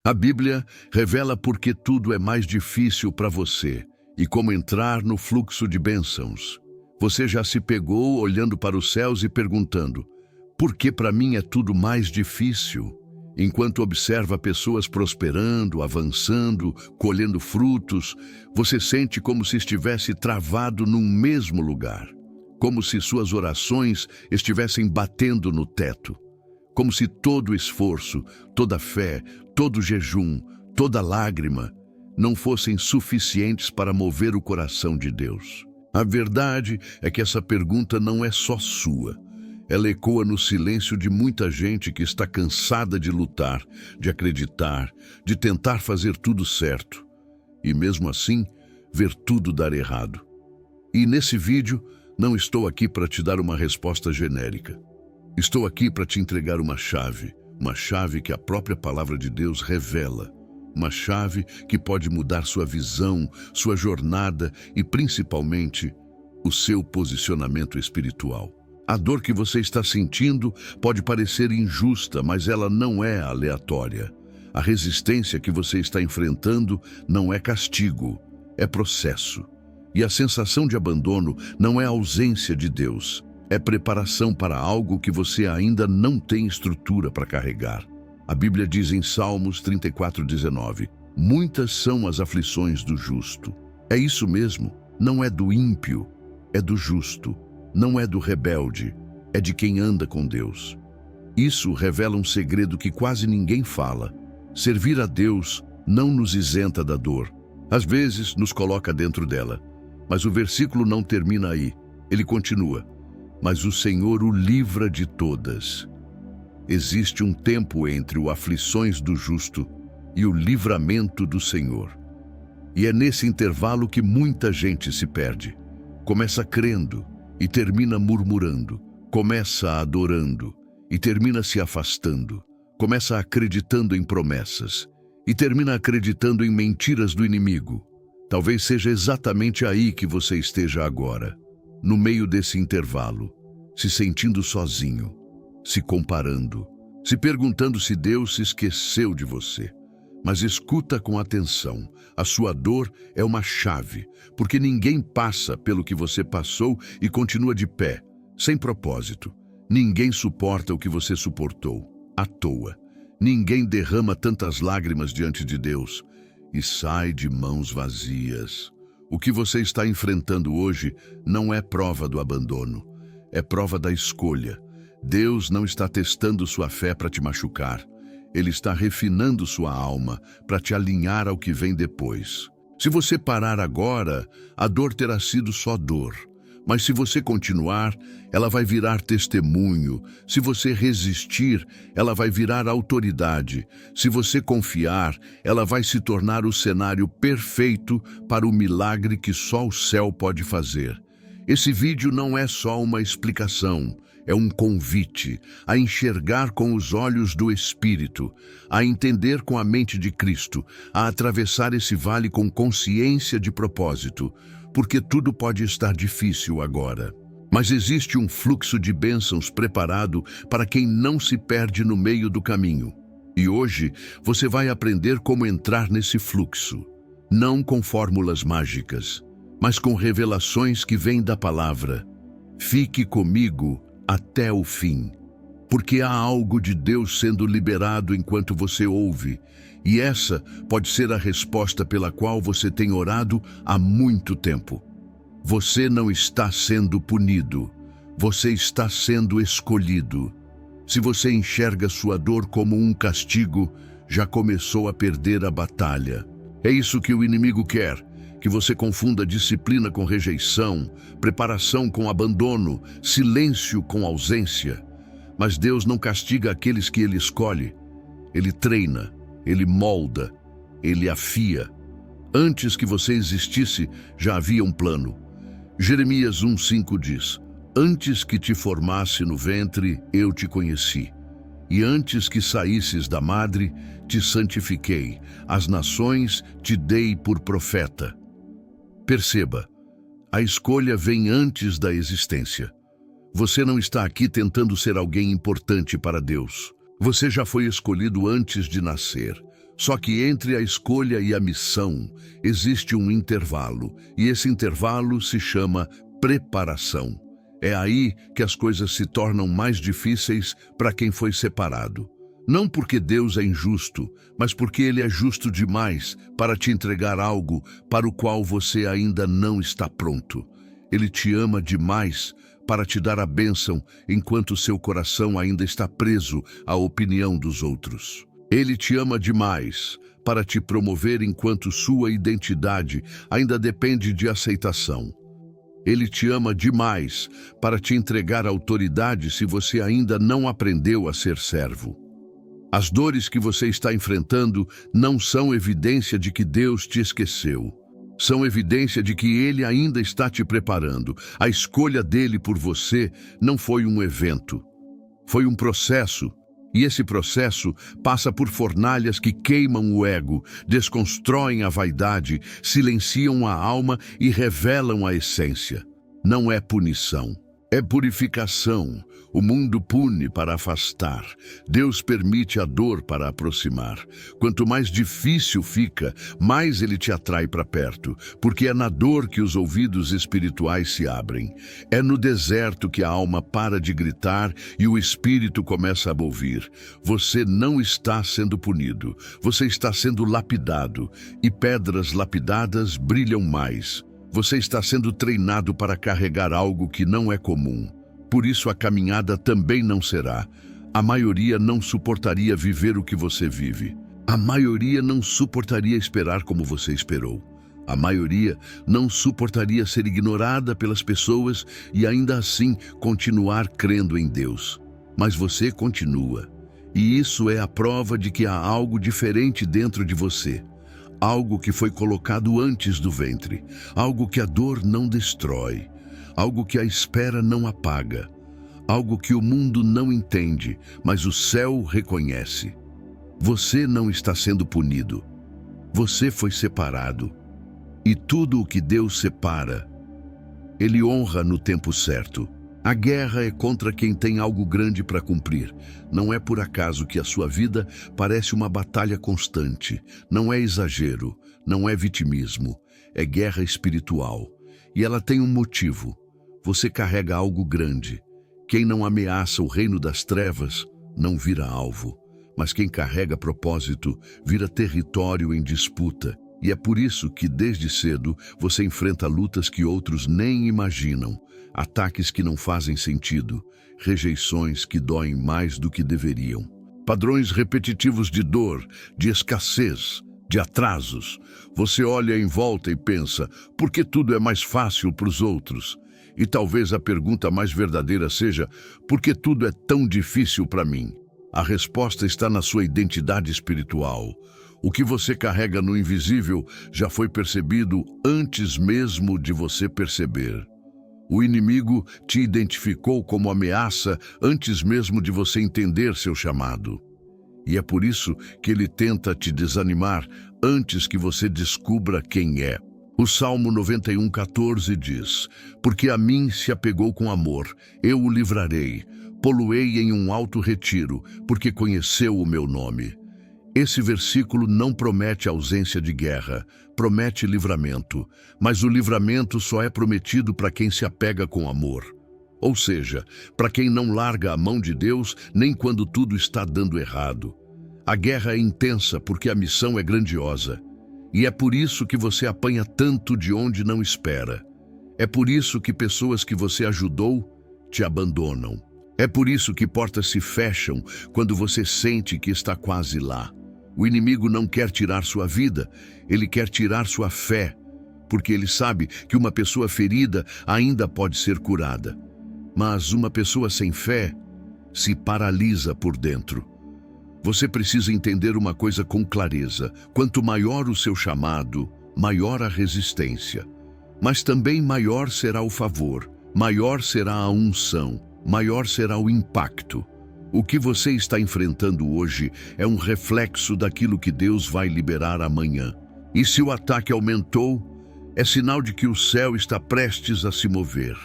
A Bíblia revela por que tudo é mais difícil para você e como entrar no fluxo de bênçãos. Você já se pegou olhando para os céus e perguntando: por que para mim é tudo mais difícil? Enquanto observa pessoas prosperando, avançando, colhendo frutos, você sente como se estivesse travado num mesmo lugar. Como se suas orações estivessem batendo no teto. Como se todo esforço, toda fé, todo jejum, toda lágrima não fossem suficientes para mover o coração de Deus. A verdade é que essa pergunta não é só sua. Ela ecoa no silêncio de muita gente que está cansada de lutar, de acreditar, de tentar fazer tudo certo. E mesmo assim, ver tudo dar errado. E nesse vídeo, não estou aqui para te dar uma resposta genérica. Estou aqui para te entregar uma chave que a própria palavra de Deus revela. Uma chave que pode mudar sua visão, sua jornada e, principalmente, o seu posicionamento espiritual. A dor que você está sentindo pode parecer injusta, mas ela não é aleatória. A resistência que você está enfrentando não é castigo, é processo. E a sensação de abandono não é ausência de Deus, é preparação para algo que você ainda não tem estrutura para carregar. A Bíblia diz em Salmos 34:19, muitas são as aflições do justo. É isso mesmo, não é do ímpio, é do justo. Não é do rebelde, é de quem anda com Deus. Isso revela um segredo que quase ninguém fala. Servir a Deus não nos isenta da dor. Às vezes, nos coloca dentro dela. Mas o versículo não termina aí. Ele continua: mas o Senhor o livra de todas. Existe um tempo entre o aflições do justo e o livramento do Senhor. E é nesse intervalo que muita gente se perde. Começa crendo e termina murmurando, começa adorando e termina se afastando, começa acreditando em promessas e termina acreditando em mentiras do inimigo. Talvez seja exatamente aí que você esteja agora, no meio desse intervalo, se sentindo sozinho, se comparando, se perguntando se Deus se esqueceu de você. Mas escuta com atenção, a sua dor é uma chave, porque ninguém passa pelo que você passou e continua de pé, sem propósito. Ninguém suporta o que você suportou, à toa. Ninguém derrama tantas lágrimas diante de Deus e sai de mãos vazias. O que você está enfrentando hoje não é prova do abandono, é prova da escolha. Deus não está testando sua fé para te machucar. Ele está refinando sua alma para te alinhar ao que vem depois. Se você parar agora, a dor terá sido só dor. Mas se você continuar, ela vai virar testemunho. Se você resistir, ela vai virar autoridade. Se você confiar, ela vai se tornar o cenário perfeito para o milagre que só o céu pode fazer. Esse vídeo não é só uma explicação. É um convite a enxergar com os olhos do Espírito, a entender com a mente de Cristo, a atravessar esse vale com consciência de propósito, porque tudo pode estar difícil agora. Mas existe um fluxo de bênçãos preparado para quem não se perde no meio do caminho. E hoje você vai aprender como entrar nesse fluxo, não com fórmulas mágicas, mas com revelações que vêm da palavra. Fique comigo até o fim, porque há algo de Deus sendo liberado enquanto você ouve, e essa pode ser a resposta pela qual você tem orado há muito tempo. Você não está sendo punido, você está sendo escolhido. Se você enxerga sua dor como um castigo, já começou a perder a batalha. É isso que o inimigo quer. Que você confunda disciplina com rejeição, preparação com abandono, silêncio com ausência. Mas Deus não castiga aqueles que Ele escolhe. Ele treina, Ele molda, Ele afia. Antes que você existisse, já havia um plano. Jeremias 1:5 diz: antes que te formasse no ventre, eu te conheci. E antes que saísses da madre, te santifiquei. As nações te dei por profeta. Perceba, a escolha vem antes da existência. Você não está aqui tentando ser alguém importante para Deus. Você já foi escolhido antes de nascer. Só que entre a escolha e a missão existe um intervalo, e esse intervalo se chama preparação. É aí que as coisas se tornam mais difíceis para quem foi separado. Não porque Deus é injusto, mas porque Ele é justo demais para te entregar algo para o qual você ainda não está pronto. Ele te ama demais para te dar a bênção enquanto seu coração ainda está preso à opinião dos outros. Ele te ama demais para te promover enquanto sua identidade ainda depende de aceitação. Ele te ama demais para te entregar autoridade se você ainda não aprendeu a ser servo. As dores que você está enfrentando não são evidência de que Deus te esqueceu. São evidência de que Ele ainda está te preparando. A escolha dele por você não foi um evento. Foi um processo. E esse processo passa por fornalhas que queimam o ego, desconstroem a vaidade, silenciam a alma e revelam a essência. Não é punição, é purificação. O mundo pune para afastar. Deus permite a dor para aproximar. Quanto mais difícil fica, mais Ele te atrai para perto, porque é na dor que os ouvidos espirituais se abrem. É no deserto que a alma para de gritar e o espírito começa a ouvir. Você não está sendo punido, você está sendo lapidado, e pedras lapidadas brilham mais. Você está sendo treinado para carregar algo que não é comum. Por isso a caminhada também não será. A maioria não suportaria viver o que você vive. A maioria não suportaria esperar como você esperou. A maioria não suportaria ser ignorada pelas pessoas e ainda assim continuar crendo em Deus. Mas você continua. E isso é a prova de que há algo diferente dentro de você. Algo que foi colocado antes do ventre. Algo que a dor não destrói. Algo que a espera não apaga, algo que o mundo não entende, mas o céu reconhece. Você não está sendo punido, você foi separado. E tudo o que Deus separa, Ele honra no tempo certo. A guerra é contra quem tem algo grande para cumprir. Não é por acaso que a sua vida parece uma batalha constante. Não é exagero, não é vitimismo, é guerra espiritual. E ela tem um motivo. Você carrega algo grande. Quem não ameaça o reino das trevas não vira alvo, mas quem carrega propósito vira território em disputa. E é por isso que desde cedo você enfrenta lutas que outros nem imaginam, ataques que não fazem sentido, rejeições que doem mais do que deveriam, padrões repetitivos de dor, de escassez, de atrasos. Você olha em volta e pensa, por que tudo é mais fácil para os outros? E talvez a pergunta mais verdadeira seja, por que tudo é tão difícil para mim? A resposta está na sua identidade espiritual. O que você carrega no invisível já foi percebido antes mesmo de você perceber. O inimigo te identificou como ameaça antes mesmo de você entender seu chamado. E é por isso que ele tenta te desanimar antes que você descubra quem é. O Salmo 91:14 diz, porque a mim se apegou com amor, eu o livrarei, pô-lo-ei em um alto retiro, porque conheceu o meu nome. Esse versículo não promete ausência de guerra, promete livramento, mas o livramento só é prometido para quem se apega com amor. Ou seja, para quem não larga a mão de Deus nem quando tudo está dando errado. A guerra é intensa porque a missão é grandiosa. E é por isso que você apanha tanto de onde não espera. É por isso que pessoas que você ajudou te abandonam. É por isso que portas se fecham quando você sente que está quase lá. O inimigo não quer tirar sua vida, ele quer tirar sua fé, porque ele sabe que uma pessoa ferida ainda pode ser curada. Mas uma pessoa sem fé se paralisa por dentro. Você precisa entender uma coisa com clareza. Quanto maior o seu chamado, maior a resistência. Mas também maior será o favor, maior será a unção, maior será o impacto. O que você está enfrentando hoje é um reflexo daquilo que Deus vai liberar amanhã. E se o ataque aumentou, é sinal de que o céu está prestes a se mover.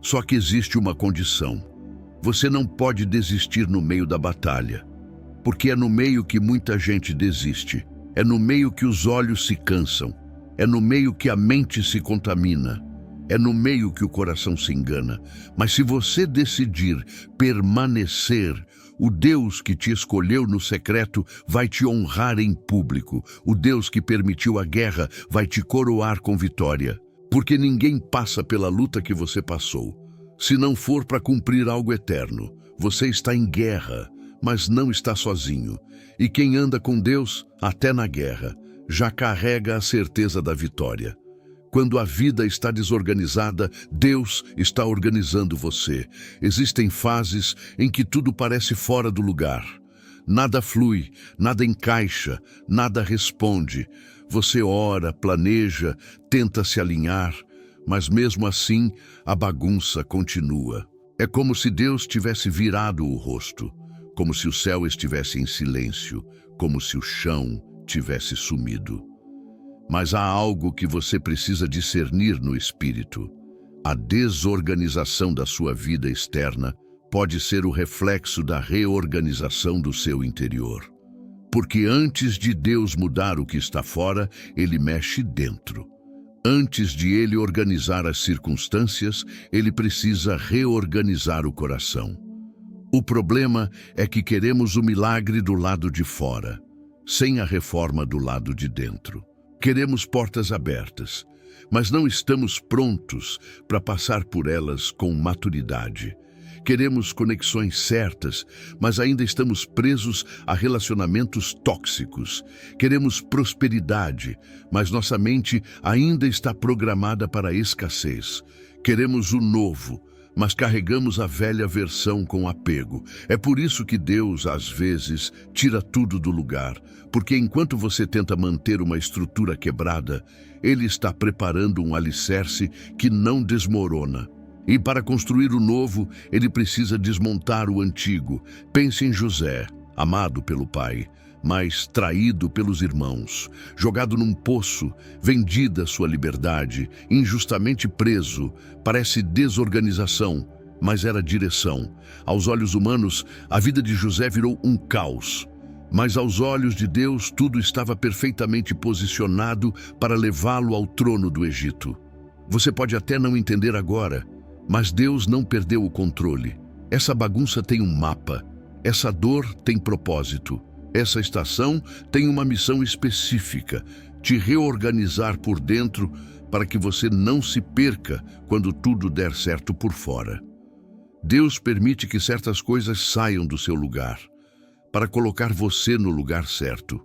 Só que existe uma condição. Você não pode desistir no meio da batalha. porque é no meio que muita gente desiste, é no meio que os olhos se cansam, é no meio que a mente se contamina, é no meio que o coração se engana. Mas se você decidir permanecer, o Deus que te escolheu no secreto vai te honrar em público. O Deus que permitiu a guerra vai te coroar com vitória. Porque ninguém passa pela luta que você passou, se não for para cumprir algo eterno. Você está em guerra, mas não está sozinho. E quem anda com Deus, até na guerra, já carrega a certeza da vitória. Quando a vida está desorganizada, Deus está organizando você. Existem fases em que tudo parece fora do lugar. Nada flui, nada encaixa, nada responde. Você ora, planeja, tenta se alinhar, mas mesmo assim a bagunça continua. É como se Deus tivesse virado o rosto, como se o céu estivesse em silêncio, como se o chão tivesse sumido. Mas há algo que você precisa discernir no espírito. A desorganização da sua vida externa pode ser o reflexo da reorganização do seu interior. Porque antes de Deus mudar o que está fora, Ele mexe dentro. Antes de Ele organizar as circunstâncias, Ele precisa reorganizar o coração. O problema é que queremos o milagre do lado de fora, sem a reforma do lado de dentro. Queremos portas abertas, mas não estamos prontos para passar por elas com maturidade. Queremos conexões certas, mas ainda estamos presos a relacionamentos tóxicos. Queremos prosperidade, mas nossa mente ainda está programada para a escassez. Queremos o novo, mas carregamos a velha versão com apego. É por isso que Deus, às vezes, tira tudo do lugar, porque enquanto você tenta manter uma estrutura quebrada, Ele está preparando um alicerce que não desmorona. E para construir o novo, Ele precisa desmontar o antigo. Pense em José, amado pelo pai, mas traído pelos irmãos, jogado num poço, vendida sua liberdade, injustamente preso. Parece desorganização, mas era direção. Aos olhos humanos, a vida de José virou um caos. Mas aos olhos de Deus, tudo estava perfeitamente posicionado para levá-lo ao trono do Egito. Você pode até não entender agora, mas Deus não perdeu o controle. Essa bagunça tem um mapa. Essa dor tem propósito. Essa estação tem uma missão específica: te reorganizar por dentro para que você não se perca quando tudo der certo por fora. Deus permite que certas coisas saiam do seu lugar, para colocar você no lugar certo.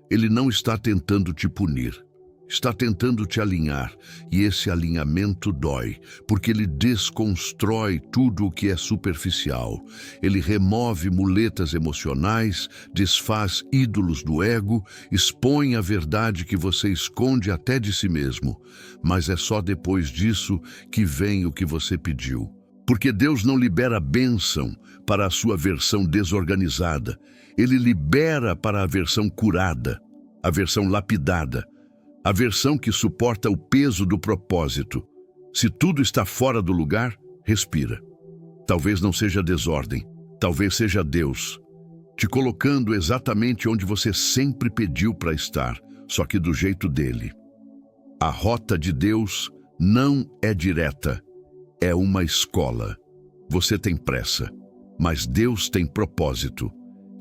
Ele não está tentando te punir. Está tentando te alinhar, e esse alinhamento dói, porque ele desconstrói tudo o que é superficial. Ele remove muletas emocionais, desfaz ídolos do ego, expõe a verdade que você esconde até de si mesmo. Mas é só depois disso que vem o que você pediu. Porque Deus não libera bênção para a sua versão desorganizada. Ele libera para a versão curada, a versão lapidada, a versão que suporta o peso do propósito. Se tudo está fora do lugar, respira. Talvez não seja desordem, talvez seja Deus, te colocando exatamente onde você sempre pediu para estar, só que do jeito dele. A rota de Deus não é direta, é uma escola. Você tem pressa, mas Deus tem propósito.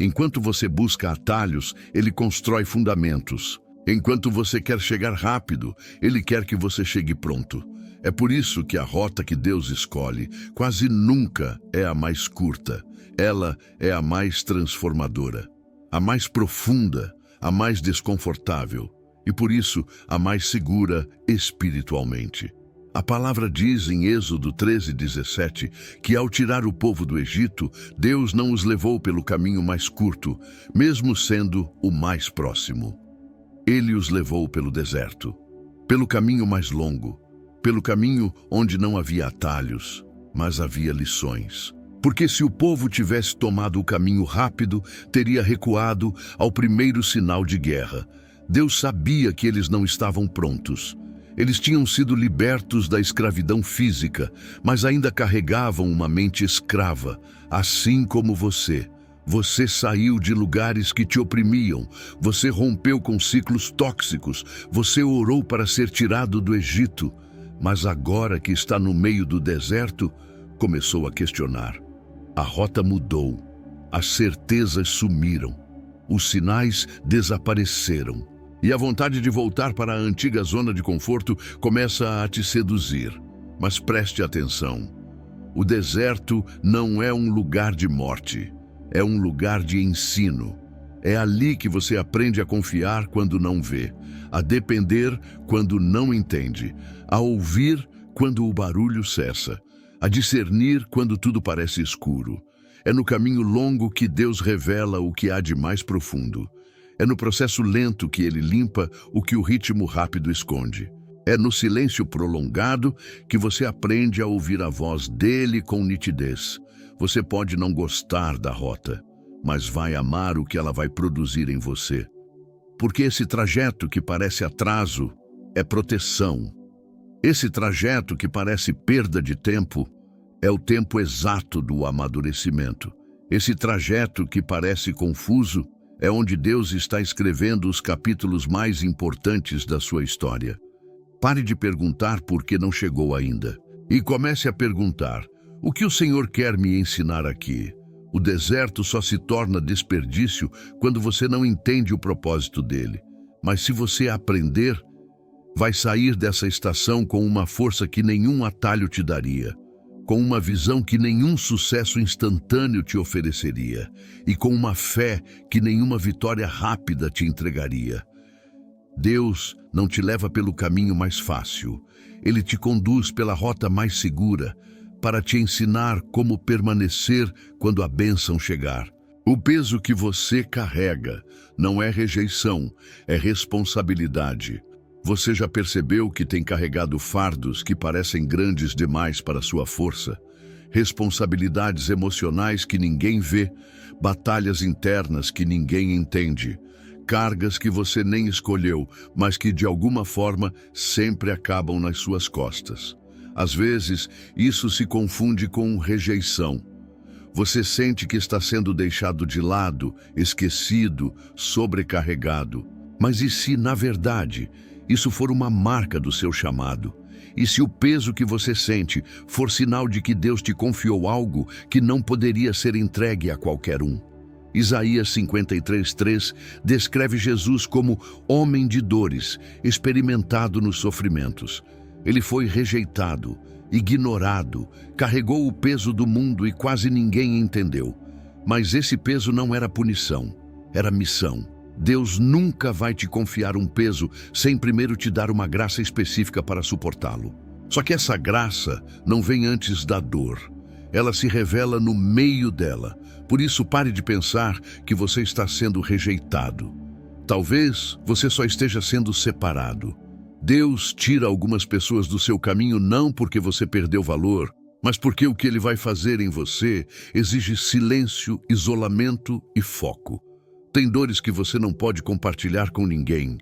Enquanto você busca atalhos, Ele constrói fundamentos. Enquanto você quer chegar rápido, Ele quer que você chegue pronto. É por isso que a rota que Deus escolhe quase nunca é a mais curta. Ela é a mais transformadora, a mais profunda, a mais desconfortável e, por isso, a mais segura espiritualmente. A palavra diz em Êxodo 13:17 que ao tirar o povo do Egito, Deus não os levou pelo caminho mais curto, mesmo sendo o mais próximo. Ele os levou pelo deserto, pelo caminho mais longo, pelo caminho onde não havia atalhos, mas havia lições. Porque se o povo tivesse tomado o caminho rápido, teria recuado ao primeiro sinal de guerra. Deus sabia que eles não estavam prontos. Eles tinham sido libertos da escravidão física, mas ainda carregavam uma mente escrava, assim como você. Você saiu de lugares que te oprimiam, você rompeu com ciclos tóxicos, você orou para ser tirado do Egito, mas agora que está no meio do deserto, começou a questionar. A rota mudou, as certezas sumiram, os sinais desapareceram, e a vontade de voltar para a antiga zona de conforto começa a te seduzir. Mas preste atenção, o deserto não é um lugar de morte. É um lugar de ensino. É ali que você aprende a confiar quando não vê, a depender quando não entende, a ouvir quando o barulho cessa, a discernir quando tudo parece escuro. É no caminho longo que Deus revela o que há de mais profundo. É no processo lento que Ele limpa o que o ritmo rápido esconde. É no silêncio prolongado que você aprende a ouvir a voz dele com nitidez. Você pode não gostar da rota, mas vai amar o que ela vai produzir em você. Porque esse trajeto que parece atraso é proteção. Esse trajeto que parece perda de tempo é o tempo exato do amadurecimento. Esse trajeto que parece confuso é onde Deus está escrevendo os capítulos mais importantes da sua história. Pare de perguntar por que não chegou ainda e comece a perguntar: o que o Senhor quer me ensinar aqui? O deserto só se torna desperdício quando você não entende o propósito dele. Mas se você aprender, vai sair dessa estação com uma força que nenhum atalho te daria, com uma visão que nenhum sucesso instantâneo te ofereceria e com uma fé que nenhuma vitória rápida te entregaria. Deus não te leva pelo caminho mais fácil. Ele te conduz pela rota mais segura, para te ensinar como permanecer quando a bênção chegar. O peso que você carrega não é rejeição, é responsabilidade. Você já percebeu que tem carregado fardos que parecem grandes demais para sua força? Responsabilidades emocionais que ninguém vê, batalhas internas que ninguém entende, cargas que você nem escolheu, mas que de alguma forma sempre acabam nas suas costas. Às vezes, isso se confunde com rejeição. Você sente que está sendo deixado de lado, esquecido, sobrecarregado. Mas e se, na verdade, isso for uma marca do seu chamado? E se o peso que você sente for sinal de que Deus te confiou algo que não poderia ser entregue a qualquer um? Isaías 53:3 descreve Jesus como homem de dores, experimentado nos sofrimentos. Ele foi rejeitado, ignorado, carregou o peso do mundo e quase ninguém entendeu. Mas esse peso não era punição, era missão. Deus nunca vai te confiar um peso sem primeiro te dar uma graça específica para suportá-lo. Só que essa graça não vem antes da dor. Ela se revela no meio dela. Por isso, pare de pensar que você está sendo rejeitado. Talvez você só esteja sendo separado. Deus tira algumas pessoas do seu caminho não porque você perdeu valor, mas porque o que Ele vai fazer em você exige silêncio, isolamento e foco. Tem dores que você não pode compartilhar com ninguém.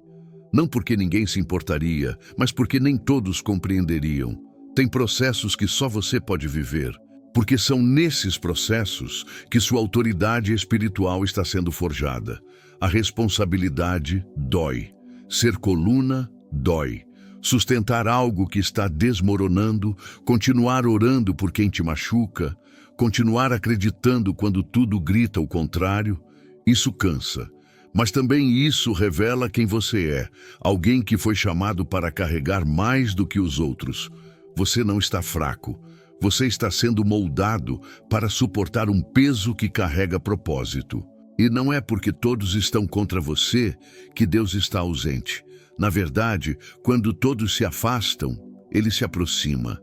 Não porque ninguém se importaria, mas porque nem todos compreenderiam. Tem processos que só você pode viver, porque são nesses processos que sua autoridade espiritual está sendo forjada. A responsabilidade dói. Ser coluna dói. Sustentar algo que está desmoronando, continuar orando por quem te machuca, continuar acreditando quando tudo grita o contrário, isso cansa. Mas também isso revela quem você é, alguém que foi chamado para carregar mais do que os outros. Você não está fraco. Você está sendo moldado para suportar um peso que carrega propósito. E não é porque todos estão contra você que Deus está ausente. Na verdade, quando todos se afastam, Ele se aproxima.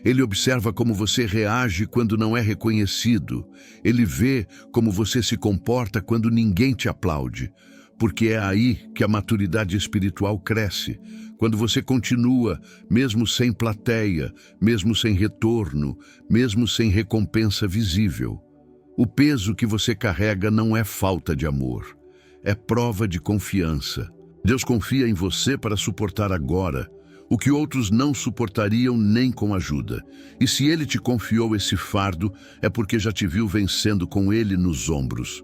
Ele observa como você reage quando não é reconhecido. Ele vê como você se comporta quando ninguém te aplaude. Porque é aí que a maturidade espiritual cresce. Quando você continua, mesmo sem plateia, mesmo sem retorno, mesmo sem recompensa visível. O peso que você carrega não é falta de amor, é prova de confiança. Deus confia em você para suportar agora o que outros não suportariam nem com ajuda. E se Ele te confiou esse fardo, é porque já te viu vencendo com Ele nos ombros.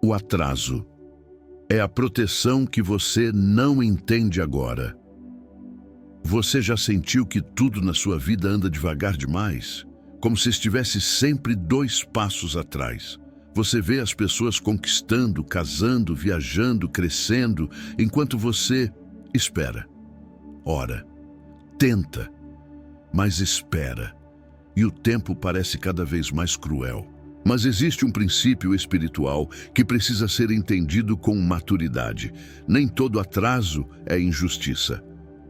O atraso é a proteção que você não entende agora. Você já sentiu que tudo na sua vida anda devagar demais? Como se estivesse sempre 2 passos atrás. Você vê as pessoas conquistando, casando, viajando, crescendo, enquanto você espera, ora, tenta, mas espera. E o tempo parece cada vez mais cruel. Mas existe um princípio espiritual que precisa ser entendido com maturidade. Nem todo atraso é injustiça.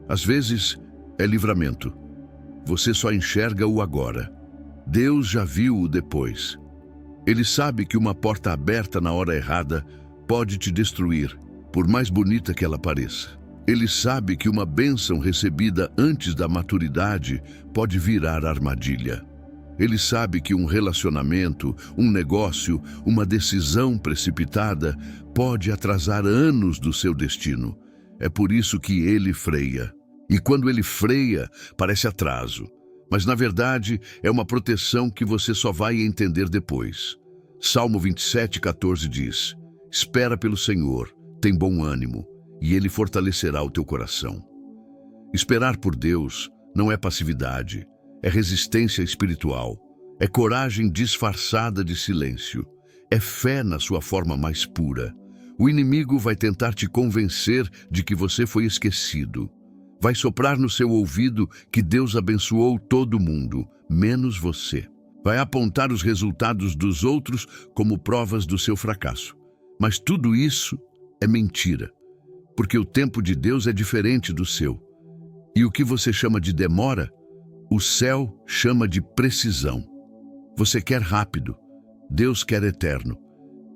Às vezes, é livramento. Você só enxerga o agora. Deus já viu o depois. Ele sabe que uma porta aberta na hora errada pode te destruir, por mais bonita que ela pareça. Ele sabe que uma bênção recebida antes da maturidade pode virar armadilha. Ele sabe que um relacionamento, um negócio, uma decisão precipitada pode atrasar anos do seu destino. É por isso que ele freia. E quando ele freia, parece atraso. Mas na verdade é uma proteção que você só vai entender depois. Salmo 27:14 diz: espera pelo Senhor, tem bom ânimo, e Ele fortalecerá o teu coração. Esperar por Deus não é passividade, é resistência espiritual, é coragem disfarçada de silêncio, é fé na sua forma mais pura. O inimigo vai tentar te convencer de que você foi esquecido. Vai soprar no seu ouvido que Deus abençoou todo mundo, menos você. Vai apontar os resultados dos outros como provas do seu fracasso. Mas tudo isso é mentira, porque o tempo de Deus é diferente do seu. E o que você chama de demora, o céu chama de precisão. Você quer rápido, Deus quer eterno.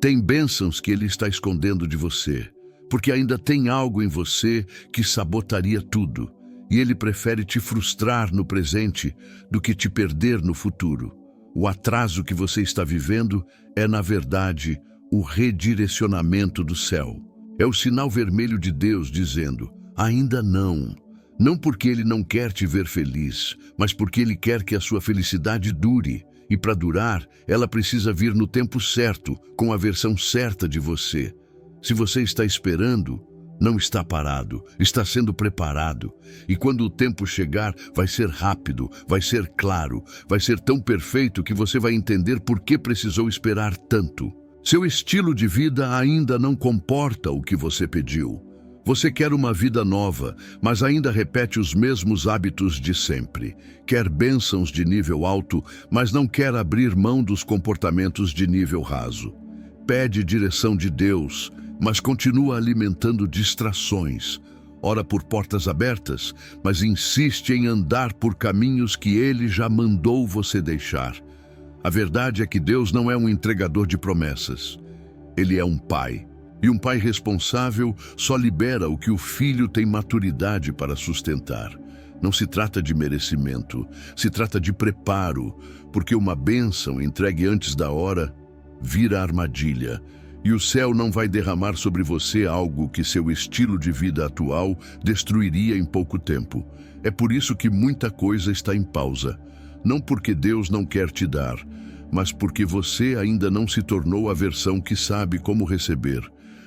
Tem bênçãos que Ele está escondendo de você, porque ainda tem algo em você que sabotaria tudo, e Ele prefere te frustrar no presente do que te perder no futuro. O atraso que você está vivendo é, na verdade, o redirecionamento do céu. É o sinal vermelho de Deus dizendo, ainda não. Não porque Ele não quer te ver feliz, mas porque Ele quer que a sua felicidade dure. E para durar, ela precisa vir no tempo certo, com a versão certa de você. Se você está esperando, não está parado, está sendo preparado. E quando o tempo chegar, vai ser rápido, vai ser claro, vai ser tão perfeito que você vai entender por que precisou esperar tanto. Seu estilo de vida ainda não comporta o que você pediu. Você quer uma vida nova, mas ainda repete os mesmos hábitos de sempre. Quer bênçãos de nível alto, mas não quer abrir mão dos comportamentos de nível raso. Pede direção de Deus, mas continua alimentando distrações. Ora por portas abertas, mas insiste em andar por caminhos que Ele já mandou você deixar. A verdade é que Deus não é um entregador de promessas. Ele é um pai. E um pai responsável só libera o que o filho tem maturidade para sustentar. Não se trata de merecimento, se trata de preparo, porque uma bênção entregue antes da hora vira armadilha. E o céu não vai derramar sobre você algo que seu estilo de vida atual destruiria em pouco tempo. É por isso que muita coisa está em pausa. Não porque Deus não quer te dar, mas porque você ainda não se tornou a versão que sabe como receber.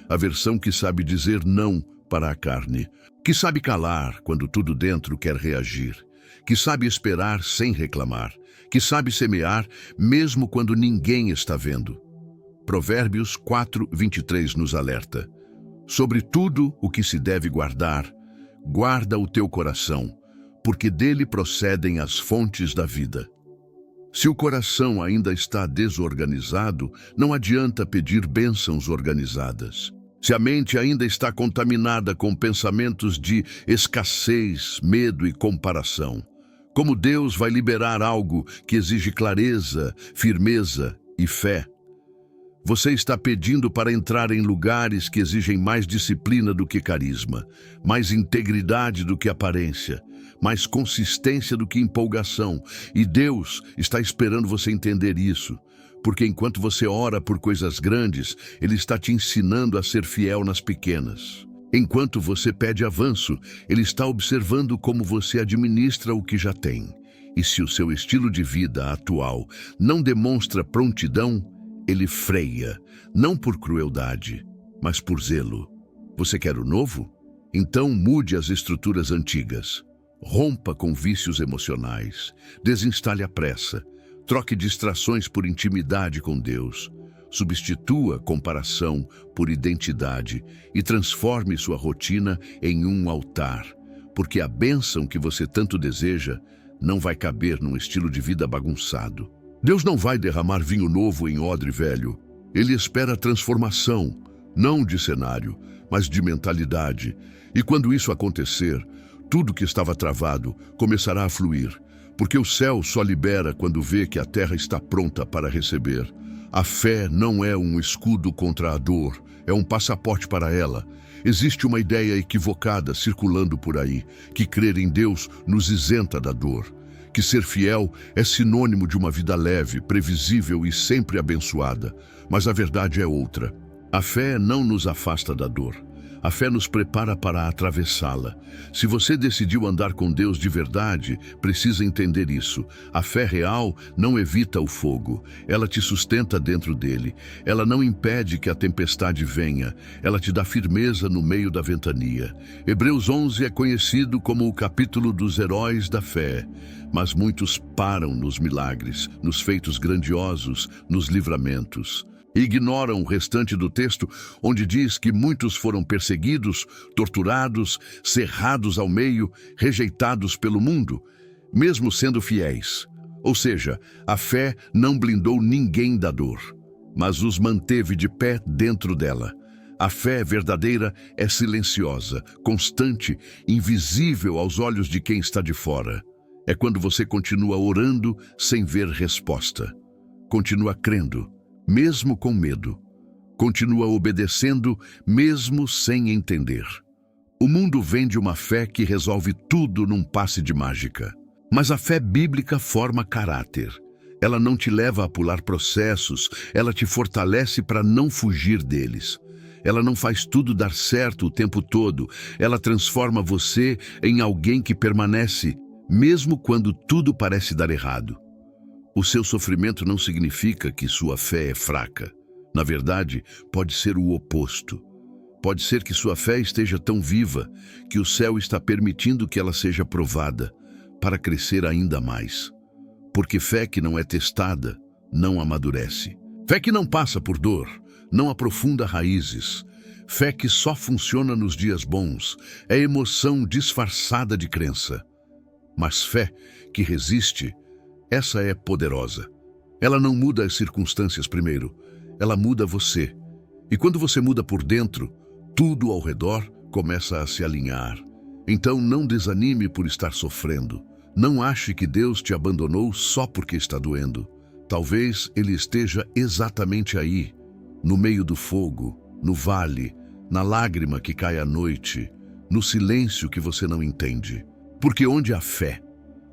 A versão que sabe dizer não para a carne, que sabe calar quando tudo dentro quer reagir, que sabe esperar sem reclamar, que sabe semear mesmo quando ninguém está vendo. Provérbios 4:23 nos alerta. Sobre tudo o que se deve guardar, guarda o teu coração, porque dele procedem as fontes da vida. Se o coração ainda está desorganizado, não adianta pedir bênçãos organizadas. Se a mente ainda está contaminada com pensamentos de escassez, medo e comparação, como Deus vai liberar algo que exige clareza, firmeza e fé? Você está pedindo para entrar em lugares que exigem mais disciplina do que carisma, mais integridade do que aparência, mais consistência do que empolgação. E Deus está esperando você entender isso. Porque enquanto você ora por coisas grandes, Ele está te ensinando a ser fiel nas pequenas. Enquanto você pede avanço, Ele está observando como você administra o que já tem. E se o seu estilo de vida atual não demonstra prontidão, ele freia, não por crueldade, mas por zelo. Você quer o novo? Então mude as estruturas antigas. Rompa com vícios emocionais. Desinstale a pressa. Troque distrações por intimidade com Deus. Substitua comparação por identidade e transforme sua rotina em um altar, porque a bênção que você tanto deseja não vai caber num estilo de vida bagunçado. Deus não vai derramar vinho novo em odre velho. Ele espera transformação, não de cenário, mas de mentalidade. E quando isso acontecer, tudo que estava travado começará a fluir, porque o céu só libera quando vê que a terra está pronta para receber. A fé não é um escudo contra a dor, é um passaporte para ela. Existe uma ideia equivocada circulando por aí, que crer em Deus nos isenta da dor, que ser fiel é sinônimo de uma vida leve, previsível e sempre abençoada. Mas a verdade é outra. A fé não nos afasta da dor. A fé nos prepara para atravessá-la. Se você decidiu andar com Deus de verdade, precisa entender isso. A fé real não evita o fogo. Ela te sustenta dentro dele. Ela não impede que a tempestade venha. Ela te dá firmeza no meio da ventania. Hebreus 11 é conhecido como o capítulo dos heróis da fé. Mas muitos param nos milagres, nos feitos grandiosos, nos livramentos. Ignoram o restante do texto, onde diz que muitos foram perseguidos, torturados, cerrados ao meio, rejeitados pelo mundo, mesmo sendo fiéis. Ou seja, a fé não blindou ninguém da dor, mas os manteve de pé dentro dela. A fé verdadeira é silenciosa, constante, invisível aos olhos de quem está de fora. É quando você continua orando sem ver resposta. Continua crendo, mesmo com medo. Continua obedecendo, mesmo sem entender. O mundo vende uma fé que resolve tudo num passe de mágica. Mas a fé bíblica forma caráter. Ela não te leva a pular processos, ela te fortalece para não fugir deles. Ela não faz tudo dar certo o tempo todo. Ela transforma você em alguém que permanece, mesmo quando tudo parece dar errado. O seu sofrimento não significa que sua fé é fraca. Na verdade, pode ser o oposto. Pode ser que sua fé esteja tão viva que o céu está permitindo que ela seja provada para crescer ainda mais. Porque fé que não é testada não amadurece. Fé que não passa por dor não aprofunda raízes. Fé que só funciona nos dias bons é emoção disfarçada de crença. Mas fé que resiste, essa é poderosa. Ela não muda as circunstâncias primeiro, ela muda você. E quando você muda por dentro, tudo ao redor começa a se alinhar. Então não desanime por estar sofrendo. Não ache que Deus te abandonou só porque está doendo. Talvez Ele esteja exatamente aí, no meio do fogo, no vale, na lágrima que cai à noite, no silêncio que você não entende. Porque onde há fé,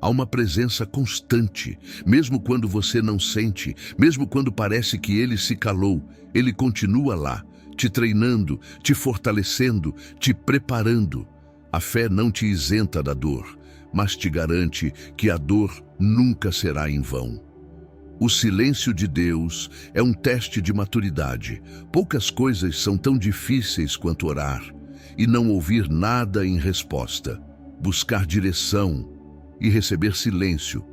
há uma presença constante, mesmo quando você não sente, mesmo quando parece que Ele se calou, Ele continua lá, te treinando, te fortalecendo, te preparando. A fé não te isenta da dor, mas te garante que a dor nunca será em vão. O silêncio de Deus é um teste de maturidade. Poucas coisas são tão difíceis quanto orar e não ouvir nada em resposta. Buscar direção e receber silêncio,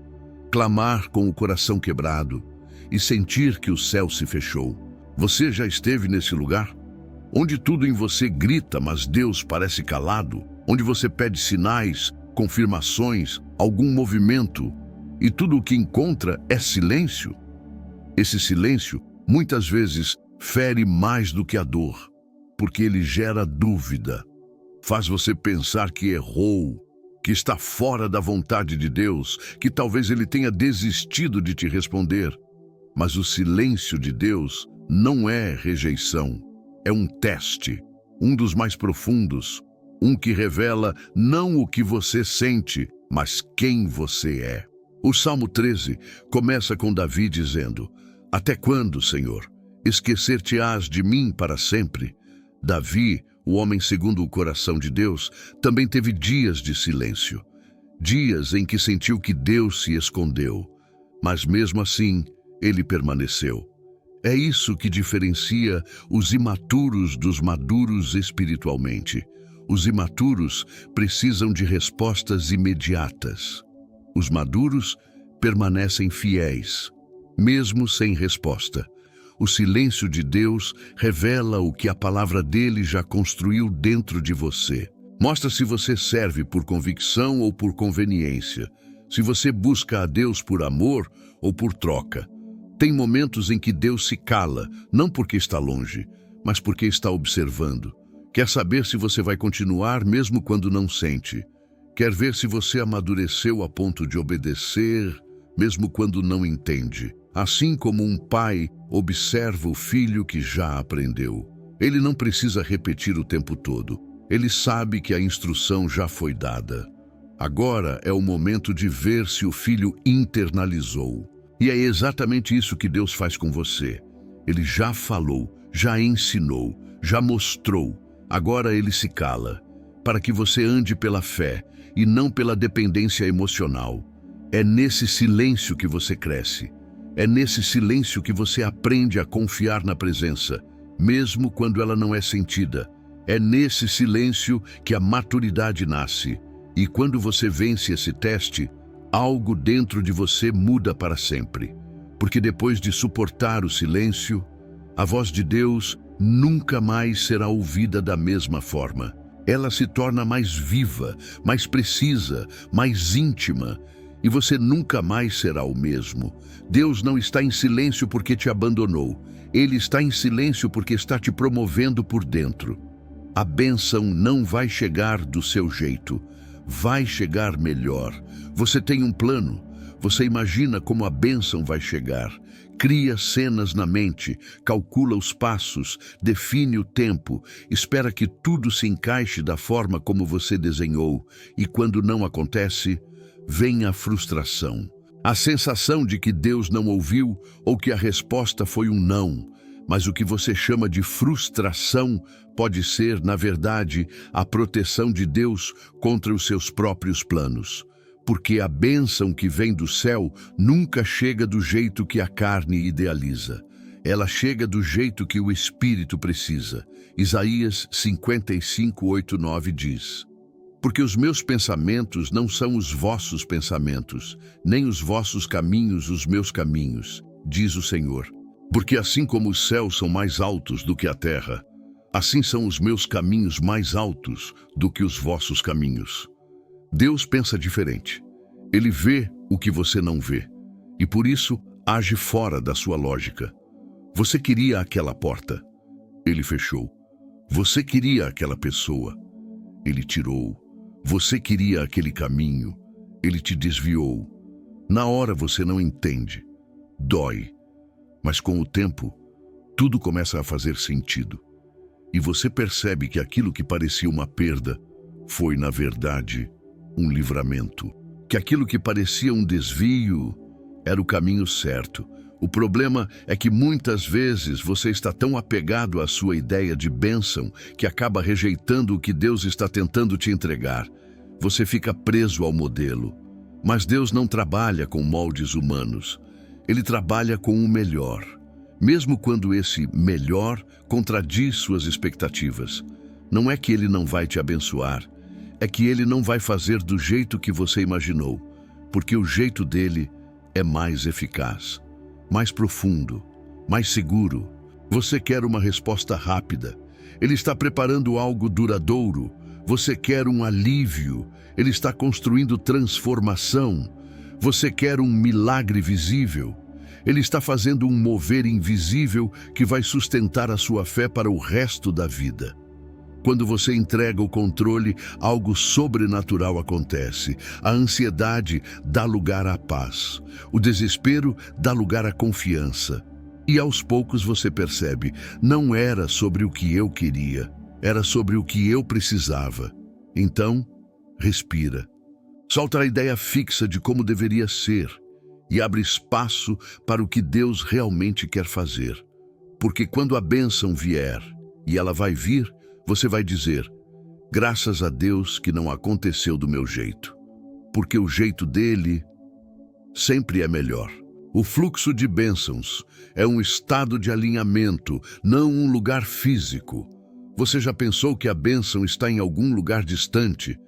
clamar com o coração quebrado e sentir que o céu se fechou. Você já esteve nesse lugar? Onde tudo em você grita, mas Deus parece calado? Onde você pede sinais, confirmações, algum movimento e tudo o que encontra é silêncio? Esse silêncio, muitas vezes, fere mais do que a dor, porque ele gera dúvida. Faz você pensar que errou, que está fora da vontade de Deus, que talvez Ele tenha desistido de te responder. Mas o silêncio de Deus não é rejeição, é um teste, um dos mais profundos, um que revela não o que você sente, mas quem você é. O Salmo 13 começa com Davi dizendo: "Até quando, Senhor, esquecer-te-ás de mim para sempre?" Davi, o homem segundo o coração de Deus, também teve dias de silêncio. Dias em que sentiu que Deus se escondeu. Mas mesmo assim, ele permaneceu. É isso que diferencia os imaturos dos maduros espiritualmente. Os imaturos precisam de respostas imediatas. Os maduros permanecem fiéis, mesmo sem resposta. O silêncio de Deus revela o que a palavra dele já construiu dentro de você. Mostra se você serve por convicção ou por conveniência, se você busca a Deus por amor ou por troca. Tem momentos em que Deus se cala, não porque está longe, mas porque está observando. Quer saber se você vai continuar mesmo quando não sente. Quer ver se você amadureceu a ponto de obedecer, mesmo quando não entende. Assim como um pai observa o filho que já aprendeu. Ele não precisa repetir o tempo todo. Ele sabe que a instrução já foi dada. Agora é o momento de ver se o filho internalizou. E é exatamente isso que Deus faz com você. Ele já falou, já ensinou, já mostrou. Agora ele se cala, para que você ande pela fé e não pela dependência emocional. É nesse silêncio que você cresce. É nesse silêncio que você aprende a confiar na presença, mesmo quando ela não é sentida. É nesse silêncio que a maturidade nasce. E quando você vence esse teste, algo dentro de você muda para sempre. Porque depois de suportar o silêncio, a voz de Deus nunca mais será ouvida da mesma forma. Ela se torna mais viva, mais precisa, mais íntima, e você nunca mais será o mesmo. Deus não está em silêncio porque te abandonou. Ele está em silêncio porque está te promovendo por dentro. A bênção não vai chegar do seu jeito. Vai chegar melhor. Você tem um plano. Você imagina como a bênção vai chegar. Cria cenas na mente, calcula os passos, define o tempo, espera que tudo se encaixe da forma como você desenhou. E quando não acontece, vem a frustração. A sensação de que Deus não ouviu ou que a resposta foi um não. Mas o que você chama de frustração pode ser, na verdade, a proteção de Deus contra os seus próprios planos. Porque a bênção que vem do céu nunca chega do jeito que a carne idealiza. Ela chega do jeito que o Espírito precisa. Isaías 55, 8, 9 diz: Porque os meus pensamentos não são os vossos pensamentos, nem os vossos caminhos os meus caminhos, diz o Senhor. Porque assim como os céus são mais altos do que a terra, assim são os meus caminhos mais altos do que os vossos caminhos. Deus pensa diferente. Ele vê o que você não vê, e por isso age fora da sua lógica. Você queria aquela porta, ele fechou. Você queria aquela pessoa, ele tirou. Você queria aquele caminho, ele te desviou. Na hora você não entende, dói, mas com o tempo, tudo começa a fazer sentido. E você percebe que aquilo que parecia uma perda foi, na verdade, um livramento. Que aquilo que parecia um desvio era o caminho certo. O problema é que muitas vezes você está tão apegado à sua ideia de bênção que acaba rejeitando o que Deus está tentando te entregar. Você fica preso ao modelo. Mas Deus não trabalha com moldes humanos. Ele trabalha com o melhor, mesmo quando esse melhor contradiz suas expectativas. Não é que ele não vai te abençoar, é que ele não vai fazer do jeito que você imaginou, porque o jeito dele é mais eficaz, mais profundo, mais seguro. Você quer uma resposta rápida. Ele está preparando algo duradouro. Você quer um alívio. Ele está construindo transformação. Você quer um milagre visível. Ele está fazendo um mover invisível que vai sustentar a sua fé para o resto da vida. Quando você entrega o controle, algo sobrenatural acontece. A ansiedade dá lugar à paz. O desespero dá lugar à confiança. E aos poucos você percebe, não era sobre o que eu queria, era sobre o que eu precisava. Então, respira. Solta a ideia fixa de como deveria ser e abre espaço para o que Deus realmente quer fazer. Porque quando a bênção vier, e ela vai vir, você vai dizer, graças a Deus que não aconteceu do meu jeito, porque o jeito dele sempre é melhor. O fluxo de bênçãos é um estado de alinhamento, não um lugar físico. Você já pensou que a bênção está em algum lugar distante?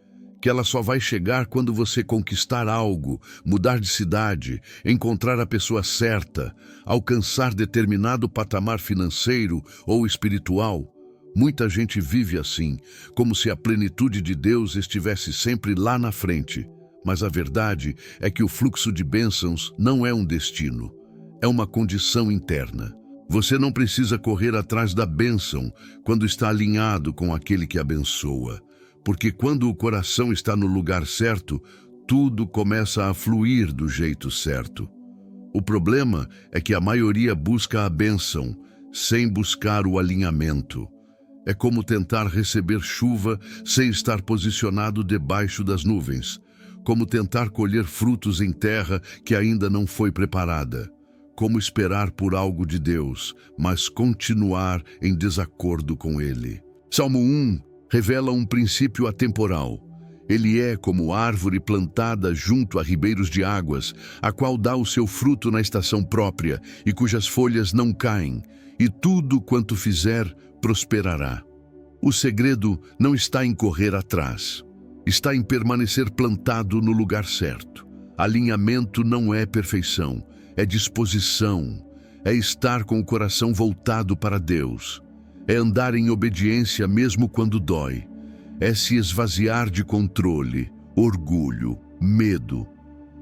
Que ela só vai chegar quando você conquistar algo, mudar de cidade, encontrar a pessoa certa, alcançar determinado patamar financeiro ou espiritual? Muita gente vive assim, como se a plenitude de Deus estivesse sempre lá na frente. Mas a verdade é que o fluxo de bênçãos não é um destino, é uma condição interna. Você não precisa correr atrás da bênção quando está alinhado com aquele que abençoa. Porque quando o coração está no lugar certo, tudo começa a fluir do jeito certo. O problema é que a maioria busca a bênção, sem buscar o alinhamento. É como tentar receber chuva sem estar posicionado debaixo das nuvens. Como tentar colher frutos em terra que ainda não foi preparada. Como esperar por algo de Deus, mas continuar em desacordo com Ele. Salmo 1 revela um princípio atemporal. Ele é como árvore plantada junto a ribeiros de águas, a qual dá o seu fruto na estação própria e cujas folhas não caem, e tudo quanto fizer prosperará. O segredo não está em correr atrás, está em permanecer plantado no lugar certo. Alinhamento não é perfeição, é disposição, é estar com o coração voltado para Deus. É andar em obediência mesmo quando dói. É se esvaziar de controle, orgulho, medo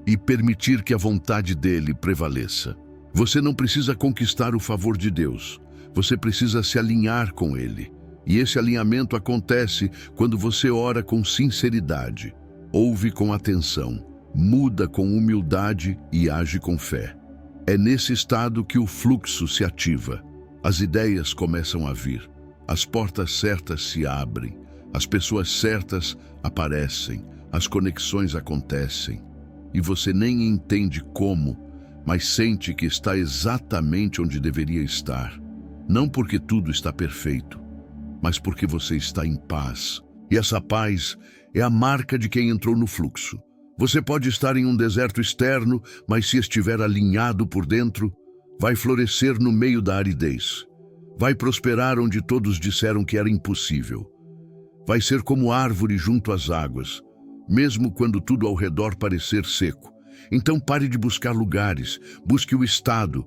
e permitir que a vontade dele prevaleça. Você não precisa conquistar o favor de Deus. Você precisa se alinhar com ele. E esse alinhamento acontece quando você ora com sinceridade, ouve com atenção, muda com humildade e age com fé. É nesse estado que o fluxo se ativa. As ideias começam a vir, as portas certas se abrem, as pessoas certas aparecem, as conexões acontecem. E você nem entende como, mas sente que está exatamente onde deveria estar. Não porque tudo está perfeito, mas porque você está em paz. E essa paz é a marca de quem entrou no fluxo. Você pode estar em um deserto externo, mas se estiver alinhado por dentro, vai florescer no meio da aridez. Vai prosperar onde todos disseram que era impossível. Vai ser como árvore junto às águas, mesmo quando tudo ao redor parecer seco. Então pare de buscar lugares, busque o estado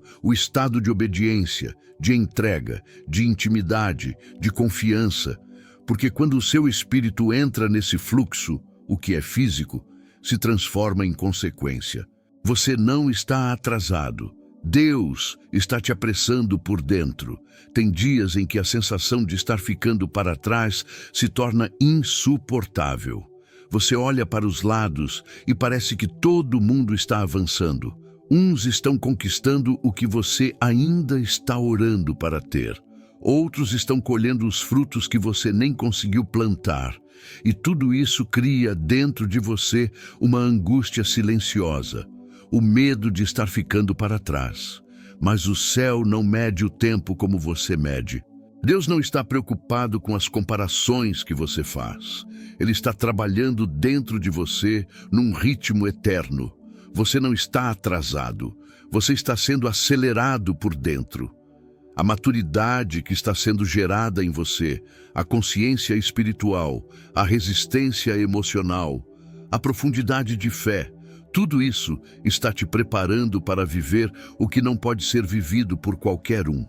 de obediência, de entrega, de intimidade, de confiança. Porque quando o seu espírito entra nesse fluxo, o que é físico, se transforma em consequência. Você não está atrasado. Deus está te apressando por dentro. Tem dias em que a sensação de estar ficando para trás se torna insuportável. Você olha para os lados e parece que todo mundo está avançando. Uns estão conquistando o que você ainda está orando para ter. Outros estão colhendo os frutos que você nem conseguiu plantar. E tudo isso cria dentro de você uma angústia silenciosa. O medo de estar ficando para trás. Mas o céu não mede o tempo como você mede. Deus não está preocupado com as comparações que você faz. Ele está trabalhando dentro de você num ritmo eterno. Você não está atrasado. Você está sendo acelerado por dentro. A maturidade que está sendo gerada em você, a consciência espiritual, a resistência emocional, a profundidade de fé, tudo isso está te preparando para viver o que não pode ser vivido por qualquer um.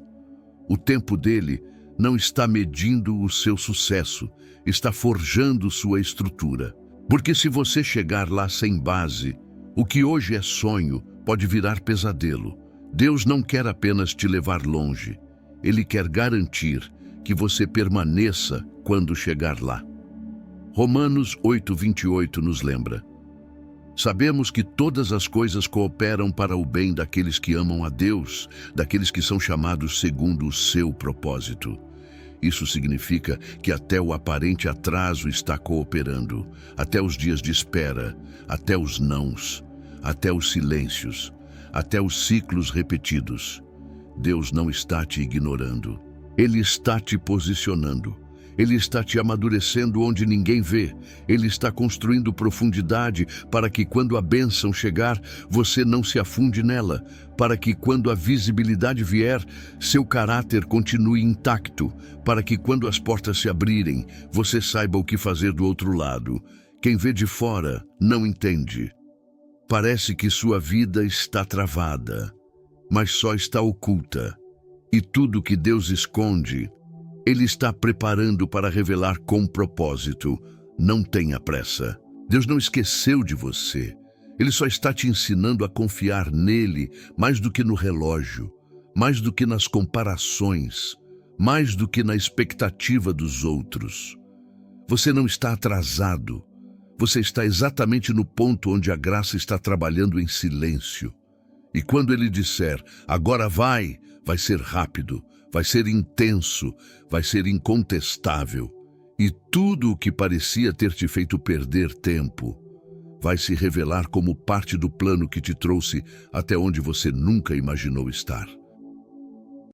O tempo dele não está medindo o seu sucesso, está forjando sua estrutura. Porque se você chegar lá sem base, o que hoje é sonho pode virar pesadelo. Deus não quer apenas te levar longe, Ele quer garantir que você permaneça quando chegar lá. Romanos 8:28 nos lembra: sabemos que todas as coisas cooperam para o bem daqueles que amam a Deus, daqueles que são chamados segundo o seu propósito. Isso significa que até o aparente atraso está cooperando, até os dias de espera, até os nãos, até os silêncios, até os ciclos repetidos. Deus não está te ignorando. Ele está te posicionando. Ele está te amadurecendo onde ninguém vê. Ele está construindo profundidade para que quando a bênção chegar, você não se afunde nela. Para que quando a visibilidade vier, seu caráter continue intacto. Para que quando as portas se abrirem, você saiba o que fazer do outro lado. Quem vê de fora não entende. Parece que sua vida está travada, mas só está oculta. E tudo que Deus esconde, Ele está preparando para revelar com propósito. Não tenha pressa. Deus não esqueceu de você. Ele só está te ensinando a confiar nele mais do que no relógio, mais do que nas comparações, mais do que na expectativa dos outros. Você não está atrasado. Você está exatamente no ponto onde a graça está trabalhando em silêncio. E quando Ele disser, agora vai ser rápido, vai ser intenso, vai ser incontestável. E tudo o que parecia ter te feito perder tempo vai se revelar como parte do plano que te trouxe até onde você nunca imaginou estar.